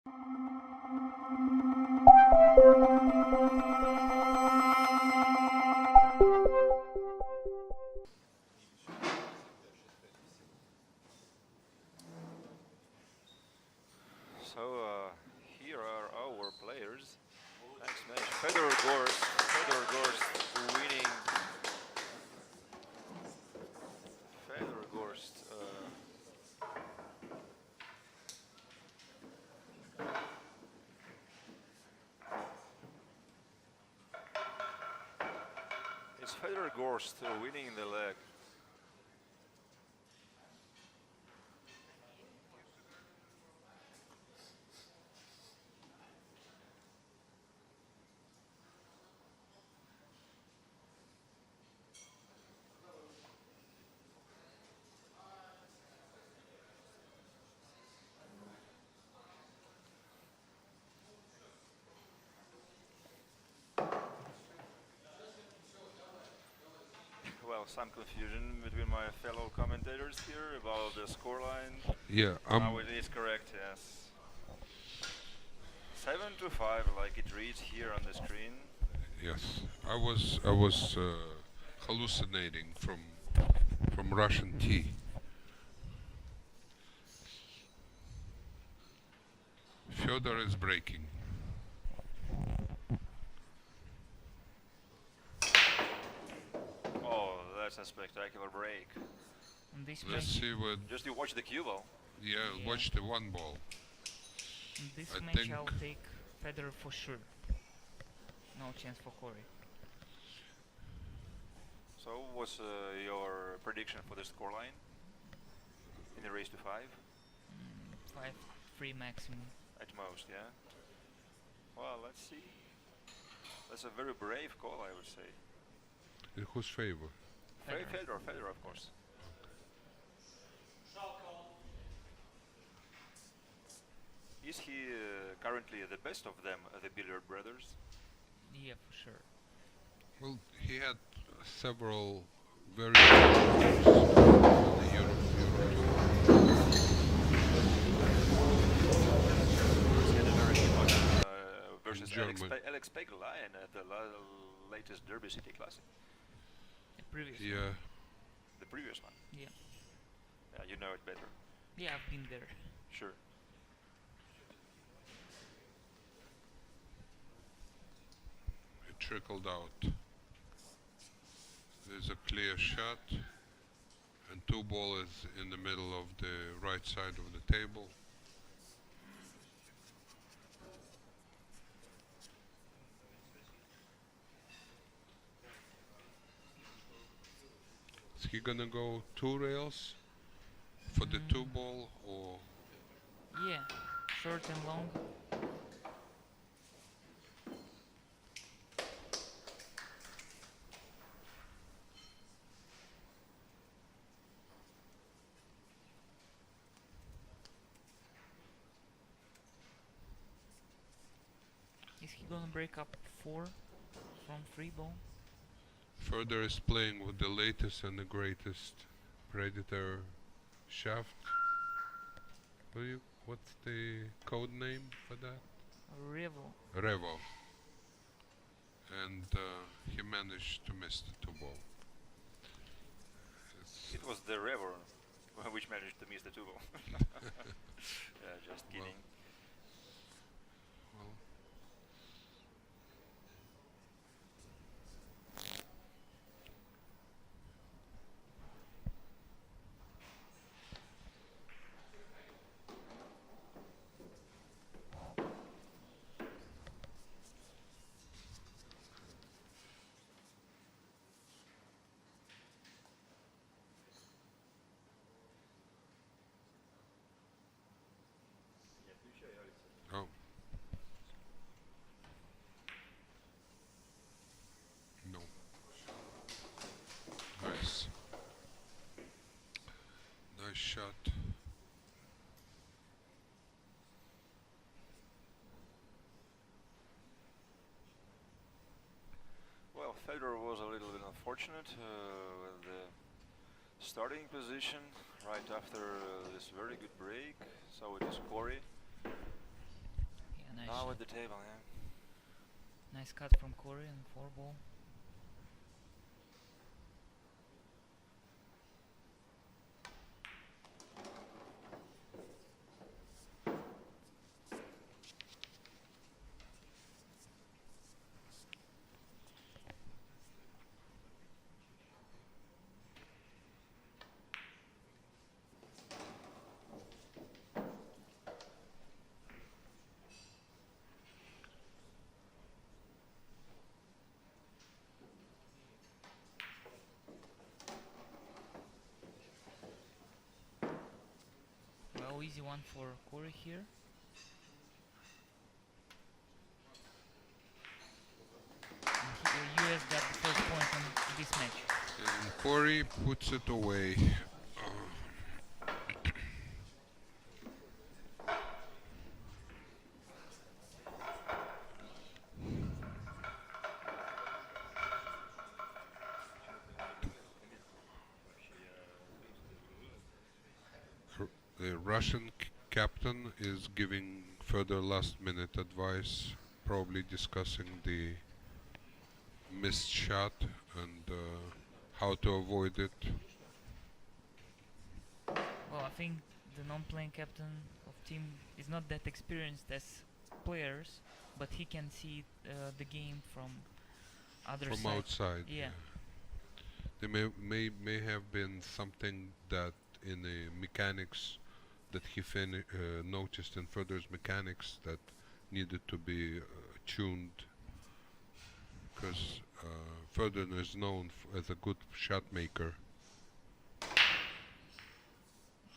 So here are our players. Next match, Fedor Gorst winning. Fedor Gorst. It's Fedor Gorst winning the leg. Well, some confusion between my fellow commentators here about the scoreline. Yeah, Now it is correct, yes. 7-5, like it reads here on the screen. yes. I was hallucinating from Russian tea. Fedor is breaking. Oh, that's a spectacular break. On this Let's match, see what. Just you watch the cue ball. Yeah, Yeah. watch the one ball. in this I match think- I'll take Fedor for sure. No chance for Corey. So, what's your prediction for the scoreline in the race to 5? 5-3 maximum. At most, yeah. Well, let's see. That's a very brave call, I would say. In whose favor? Fedor, of course. Is he currently the best of them, the Billiard Brothers? Yeah, for sure. Well, he had several very good games on the Euro Tour. He had a very good one versus German. Alex Pegelainen at the latest Derby City Classic. The previous one. Yeah, The previous one. Yeah. Yeah, you know it better. Yeah, I've been there. Sure. it trickled out. There's a clear shot, and two ball is in the middle of the right side of the table. Is he gonna go two rails for the two ball, or Yeah, short and long. Is he gonna break up 4 from 3 ball? Fedor is playing with the latest and the greatest Predator shaft? What's the code name for that? Revel. Revo. And he managed to miss the two ball. It was the Rever which managed to miss the two ball. Yeah, just kidding. Well, oh. No. Nice. Nice shot. Well, Fedor was a little bit unfortunate with the starting position right after this very good break. So it is Corey. Wow, at the table, yeah. Nice cut from Corey and 4-ball. Well, easy one for Corey here. And US got the first point in this match. And Corey puts it away. The Russian captain is giving further last-minute advice, probably discussing the missed shot and how to avoid it. Well, I think the non-playing captain of team is not that experienced as players, but he can see the game from other From side. outside. Yeah. There may have been something that in the mechanics that he noticed in Fedor's mechanics that needed to be tuned, because Fedor is known as a good shot maker.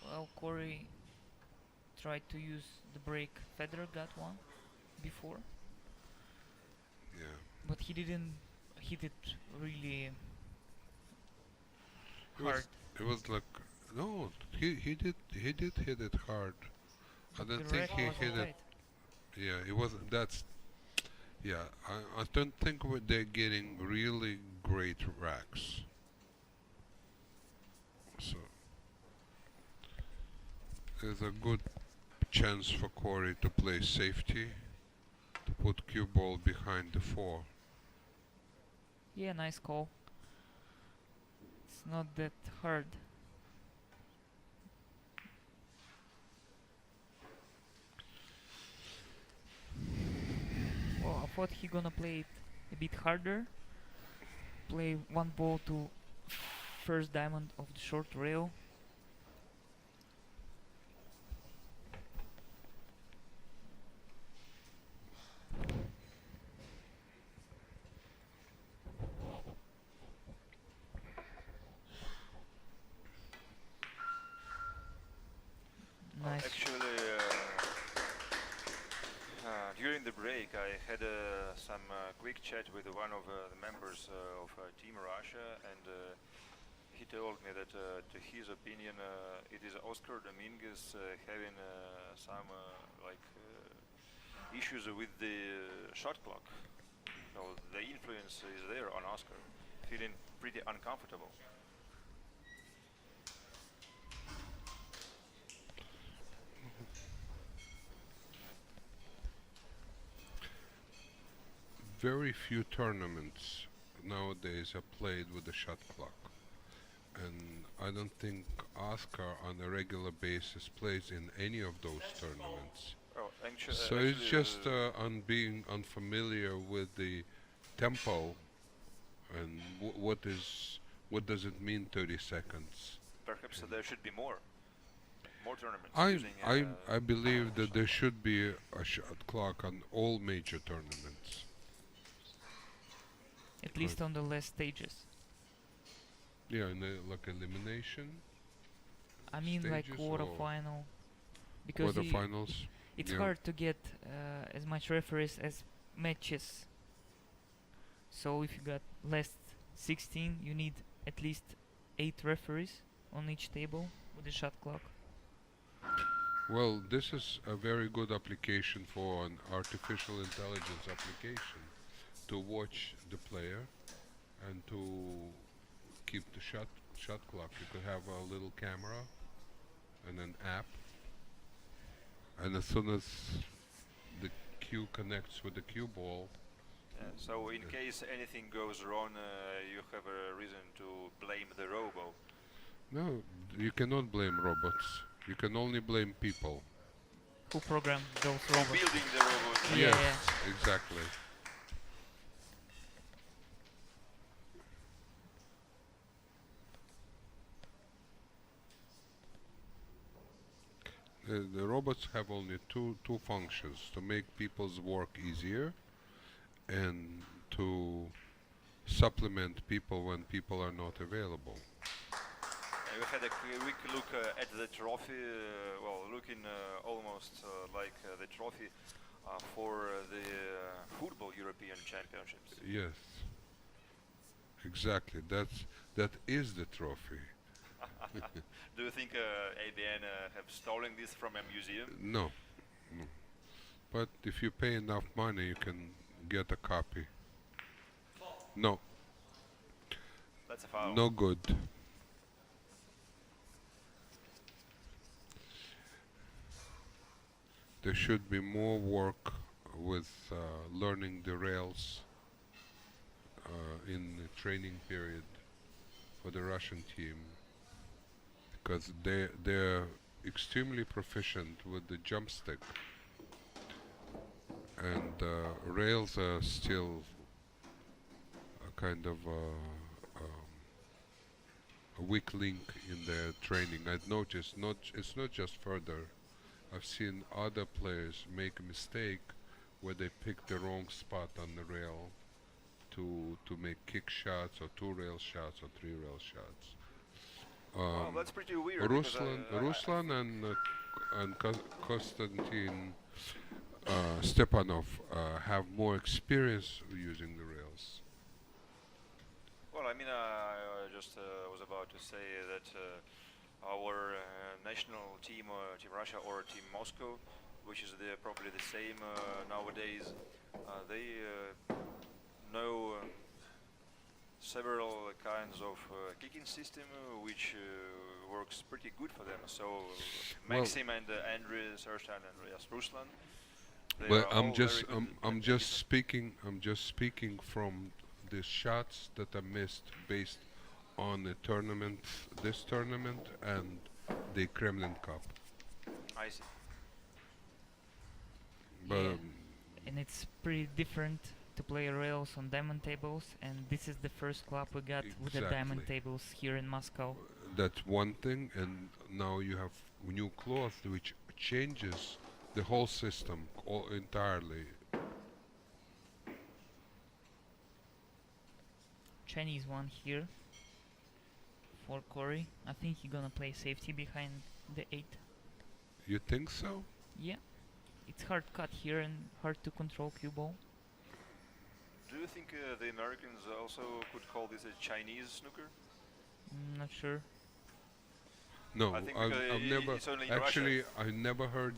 Well, Corey tried to use the break. Fedor got one before, Yeah. but he didn't hit it really It hard. was like, no, he did hit it hard. I But don't the think ref he was hit it. alright. Yeah, it wasn't. That's. Yeah, I don't think they're getting really great racks. So there's a good chance for Corey to play safety, to put cue ball behind the 4. Yeah, nice call. It's not that hard. Well, I thought he gonna play it a bit harder. Play one ball to first diamond of the short rail. Nice. Actually, during the break, I had some quick chat with one of the members of Team Russia, and he told me that, to his opinion, it is Oscar Dominguez having some issues with the shot clock. So the influence is there on Oscar, feeling pretty uncomfortable. Very few tournaments nowadays are played with the shot clock, and I don't think Oscar on a regular basis plays in any of those tournaments. Oh, So it's just on being unfamiliar with the tempo and what does it mean 30 seconds. perhaps there should be more tournaments. I using, I believe that there should be a shot clock on all major tournaments. At least on the last stages. Yeah, in the, like elimination, I mean like stages or quarterfinal. Because quarterfinals. it's Yeah. hard to get as much referees as matches. So if you got last 16, you need at least 8 referees on each table with the shot clock. Well, this is a very good application for an artificial intelligence application to watch the player and to keep the shot clock. You could have a little camera and an app, and as soon as the cue connects with the cue ball. So in case anything goes wrong, you have a reason to blame the robo. No, you cannot blame robots. You can only blame people. Who programmed those For robots? building the robots. Yeah, Yes, yeah. exactly. The robots have only two functions: to make people's work easier and to supplement people when people are not available. We had a quick look at the trophy, well, looking almost like the trophy for the football European Championships. Yes, exactly. That is the trophy. Do you think ABN have stolen this from a museum? No, no. But if you pay enough money, you can get a copy. No, That's a foul. no good. There should be more work with learning the rails in the training period for the Russian team, because they're extremely proficient with the jump stick, and rails are still a kind of a weak link in their training. I've noticed it's not just Fedor. I've seen other players make a mistake where they pick the wrong spot on the rail to make kick shots or 2 rail shots or 3 rail shots. Well, that's pretty weird. because Ruslan and Konstantin Stepanov have more experience using the rails. Well, I mean, I just was about to say that our national team, Team Russia or Team Moscow, which is probably the same nowadays, they know several kinds of kicking system which works pretty good for them. So Maxim and Andrei Serstan and Andreas Ruslan. Well, I'm just speaking from the shots that are missed based on the tournament, this tournament and the Kremlin Cup. I see. But Yeah. And it's pretty different to play rails on diamond tables, and this is the first club we got with the diamond Exactly. tables here in Moscow. that's one thing, and now you have new cloth which changes the whole system entirely. Chinese one here for Corey. I think he's gonna play safety behind the 8. You think so? Yeah. It's hard cut here and hard to control cue ball. Do you think the Americans also could call this a Chinese snooker? Not sure. No, I think I've never it's only in actually. I've never heard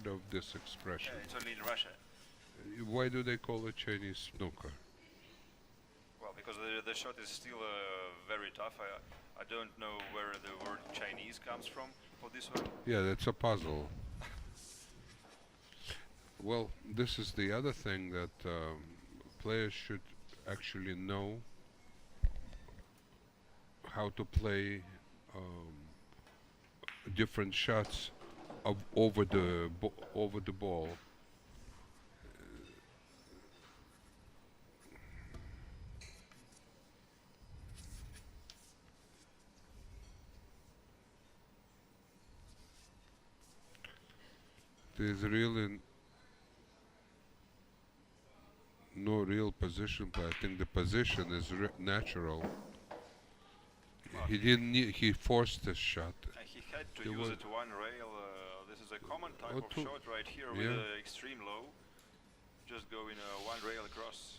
of this expression. It's only in Russia. Why do they call it Chinese snooker? Well, because the shot is still very tough. I don't know where the word Chinese comes from for this one. Yeah, that's a puzzle. Well, this is the other thing that players should actually know how to play different shots over the ball. There's really no real position play. I think the position is natural. He didn't need, he forced this shot. He had to There use was- it one rail. This is a common type Oh, of two- shot right here with yeah. extreme low. Just going one rail across.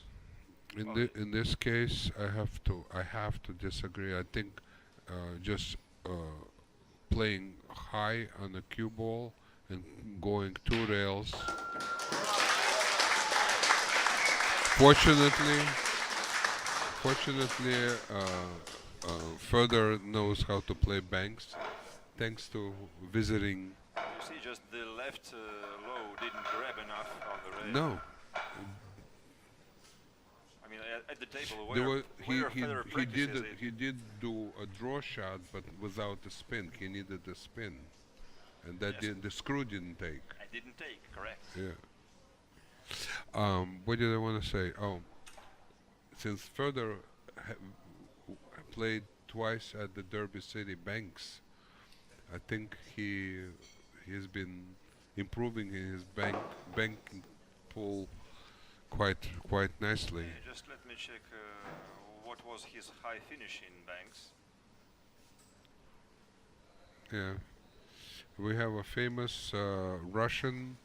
In this case, I have to disagree. I think just playing high on the cue ball and going 2 rails. Fortunately, Fedor knows how to play banks, thanks to visiting. You see just the left low didn't grab enough on the rail. No. I mean, at the table There where, were, Fedor practices it. he did do a draw shot, but without the spin. He needed the spin, and that Yes. the screw didn't take. I didn't take, correct. Yeah. What did I want to say? Oh, since Fedor played twice at the Derby City Banks, I think he's been improving in his banking pool quite nicely. Just let me check what was his high finish in banks. Yeah, we have a famous Russian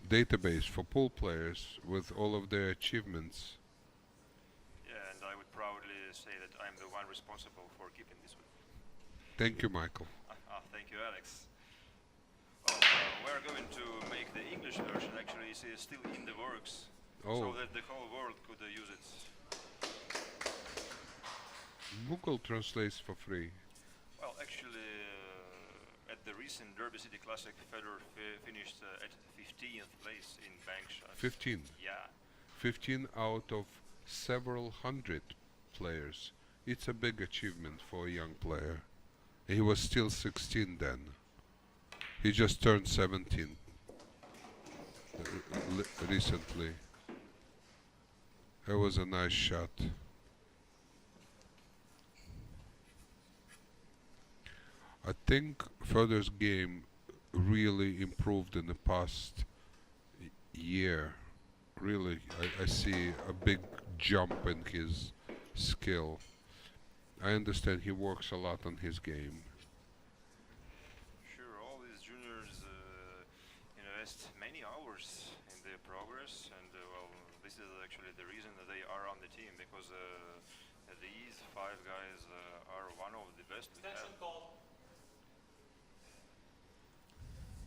database for pool players with all of their achievements. Yeah, and I would proudly say that I'm the one responsible for keeping this one. Thank you, Michael. Thank you, Alex. Well, we're going to make the English version. Actually, it's still in the works, so that the whole world could use it. Google translates for free. Well, actually, at the recent Derby City Classic, Fedor finished at 15th place in bank shots. 15. Yeah. 15 out of several hundred players. It's a big achievement for a young player. He was still 16 then. He just turned 17 recently. That was a nice shot. I think Fedor's game really improved in the past year. Really, I see a big jump in his skill. I understand he works a lot on his game. Sure, all these juniors invest many hours in their progress, and well, this is actually the reason that they are on the team, because these 5 guys are one of the best we have.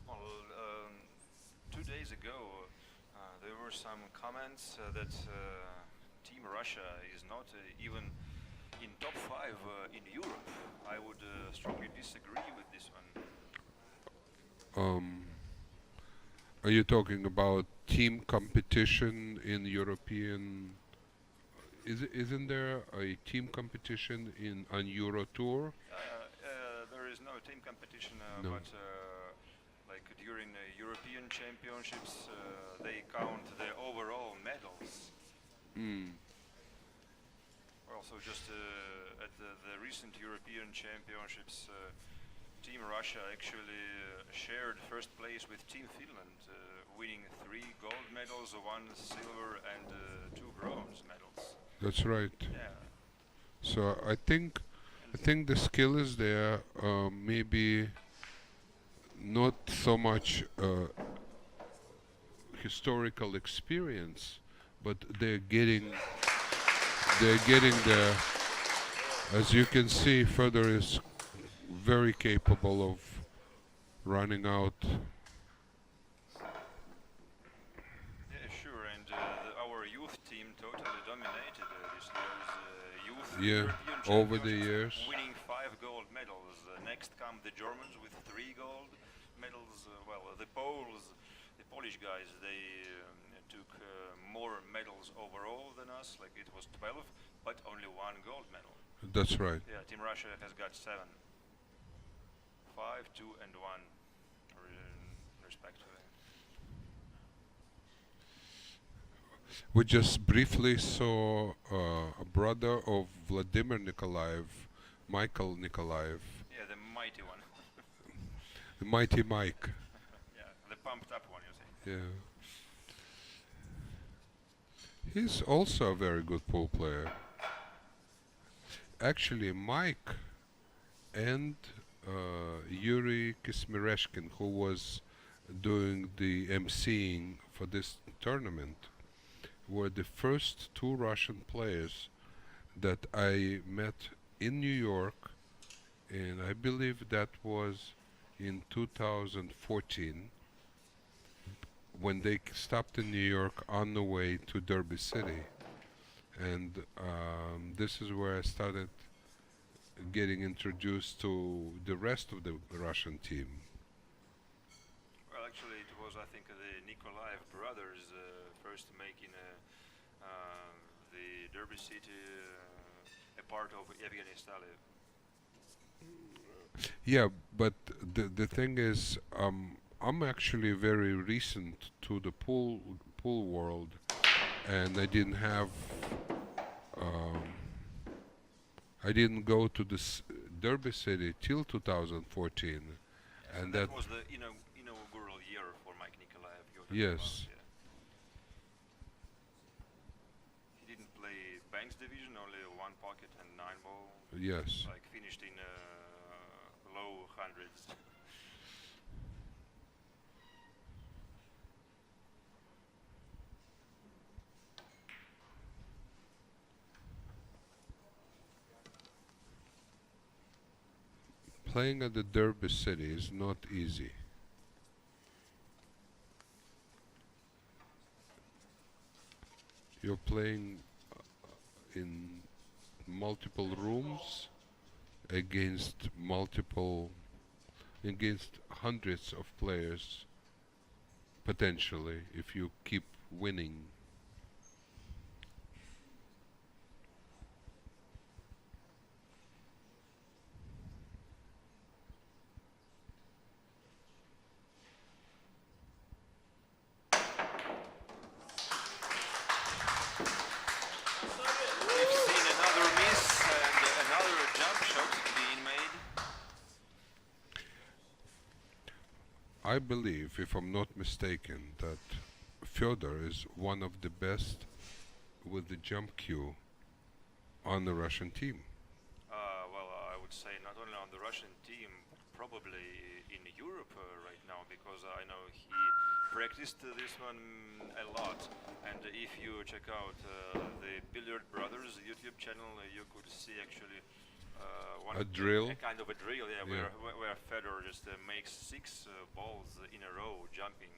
Well, 2 days ago, there were some comments that Team Russia is not even in top 5 in Europe. I would strongly disagree with this one. Are you talking about team competition in European? Isn't there a team competition on Euro Tour? There is no team competition, No. but like during European Championships, they count the overall medals. Also, just at the recent European Championships, Team Russia actually shared first place with Team Finland, winning 3 gold medals, 1 silver, and 2 bronze medals. That's right. Yeah. So I think the skill is there. Maybe not so much historical experience, but they're getting there. As you can see, Fedor is very capable of running out. Yeah, sure, and our youth team totally dominated this year's youth Yeah, European over the Championships, years. winning 5 gold medals. Next come the Germans with 3 gold medals. Well, the Polish guys, they took more medals overall than us, like it was 12, but only 1 gold medal. That's right. Yeah, Team Russia has got 7. 5, 2, and 1, respectively. We just briefly saw a brother of Vladimir Nikolaev, Michael Nikolaev, Yeah, the mighty one. the mighty Mike. Yeah, the pumped up one, you see. Yeah. He's also a very good pool player. Actually, Mike and Yuri Kismireshkin, who was doing the emceeing for this tournament, were the first 2 Russian players that I met in New York, and I believe that was in 2014, when they stopped in New York on the way to Derby City. And this is where I started getting introduced to the rest of the Russian team. Well, actually, it I think, the Nikolaev brothers first making the Derby City a part of Afghanistan. Yeah, but the thing is, I'm actually very recent to the pool world, and I didn't go to this Derby City till 2014, and that was the inaugural year for Mike Nikolaev. Yes. Yeah. He didn't play Banks division, only one pocket and 9-ball. Yes. Like finished in low hundreds. Playing at the Derby City is not easy. You're playing in multiple rooms against hundreds of players, potentially, if you keep winning. I believe, if I'm not mistaken, that Fedor is one of the best with the jump cue on the Russian team. Well, I would say not only on the Russian team, but probably in Europe right now, because I know he practiced this one a lot. And if you check out the BilliardBrothers YouTube channel, you could see actually a drill? A kind of a drill, yeah, Yeah. Where Fedor just makes 6 balls in a row, jumping.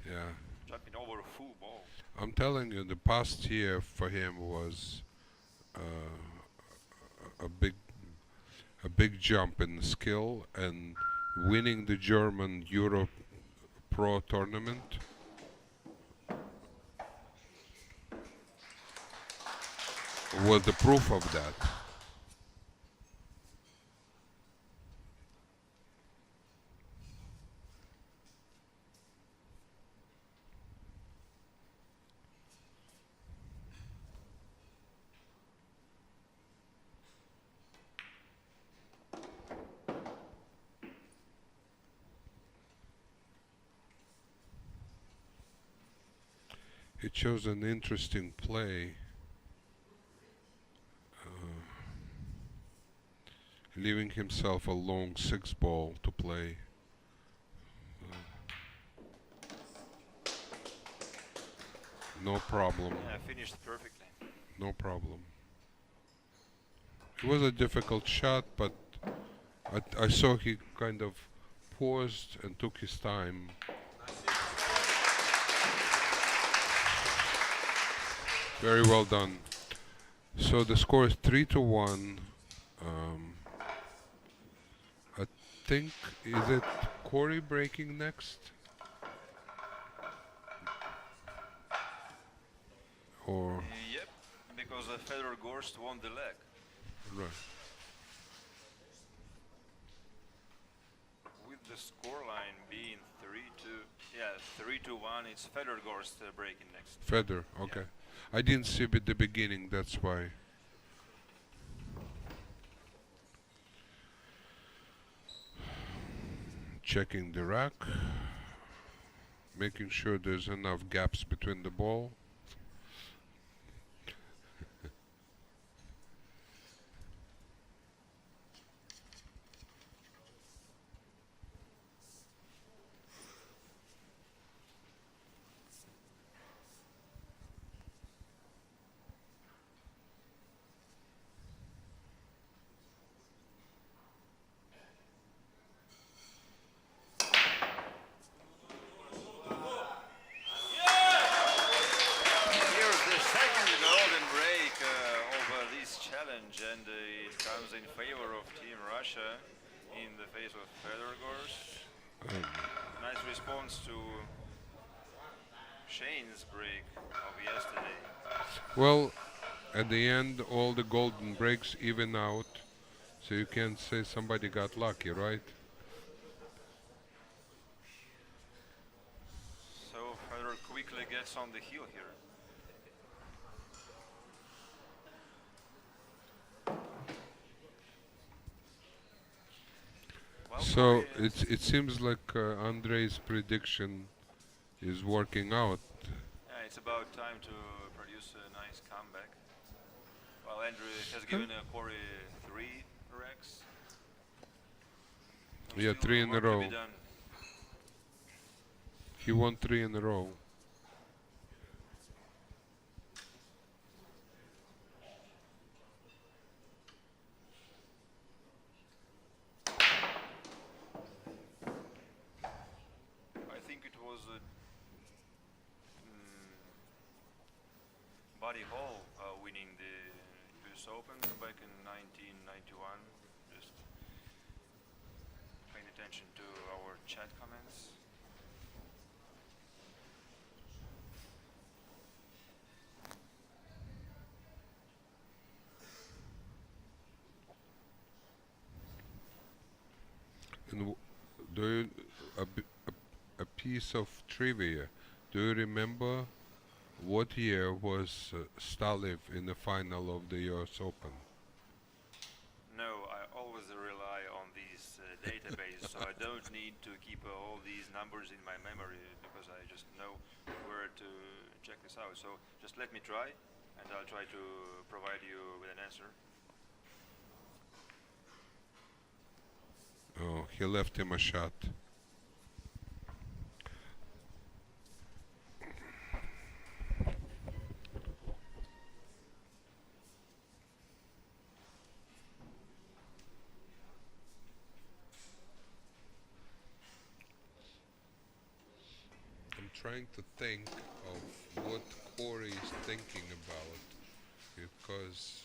Yeah. Jumping over a full ball. I'm telling you, the past year for him was a big jump in skill, and winning the German Europe Pro tournament was the proof of that. It shows an interesting play, leaving himself a long 6-ball to play. No problem. Yeah, finished perfectly. No problem. It was a difficult shot, but I saw he kind of paused and took his time. Very well done. So the score is 3-1. I think, is it Corey breaking next? Or Yep, because Fedor Gorst won the leg. right. With the scoreline being 3-1, it's Fedor Gorst breaking next. Fedor, okay. I didn't see it at the beginning, that's why. Checking the rack, making sure there's enough gaps between the ball. Shane's break of yesterday. Well, at the end, all the golden breaks even out, so you can't say somebody got lucky, right? So Fedor quickly gets on the heel here. Well, So Corey is- it seems like Andrei's prediction is working out. yeah, it's about time to produce a nice comeback. Well, Andrew has given Corey 3 racks. So Yeah, still 3 in a work to be row. done. He won 3 in a row. I think it was Buddy Hall winning the US Open back in 1991. Just paying attention to our chat comments. And do you, a piece of trivia? Do you remember what year was Stalev in the final of the US Open? No, I always rely on these databases, so I don't need to keep all these numbers in my memory because I just know where to check this out. So just let me try, and I'll try to provide you with an answer. Oh, he left him a shot. I'm trying to think of what Corey is thinking about, because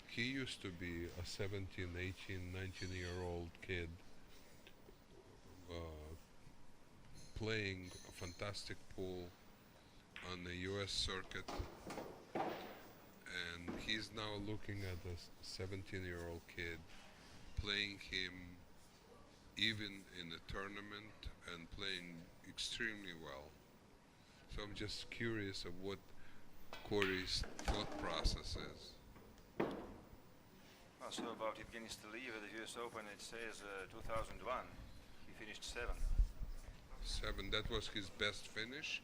he used to be a 17, 18, 19-year-old kid playing a fantastic pool on the US circuit, and he's now looking at a 17-year-old kid playing him even in a tournament and playing extremely well. So I'm just curious of what Corey's thought process is. Also about Evgeny Stalev at the US Open, it says 2001. He finished 7th. 7, that was his best finish.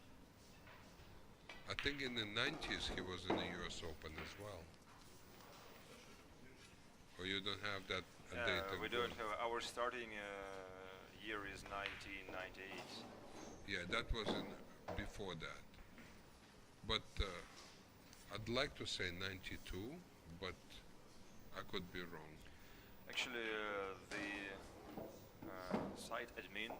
I think in the 90s he was in the US Open as well. Or you don't have that data? We don't have, our starting year is 1998. Yeah, that was before that. But I'd like to say 92, but I could be wrong. Actually, the site admin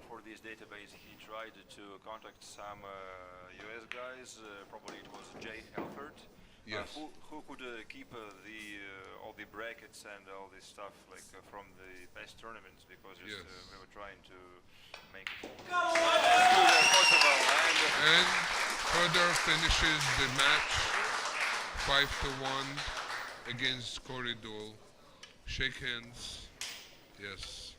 for this database, he tried to contact some US guys, probably it was Jay Helford, Yes. who could keep all the brackets and all this stuff like from the past tournaments, because just, Yes. we were trying to make it as good as possible. And Fedor finishes the match 5-1 against Deuel. Shake hands. Yes.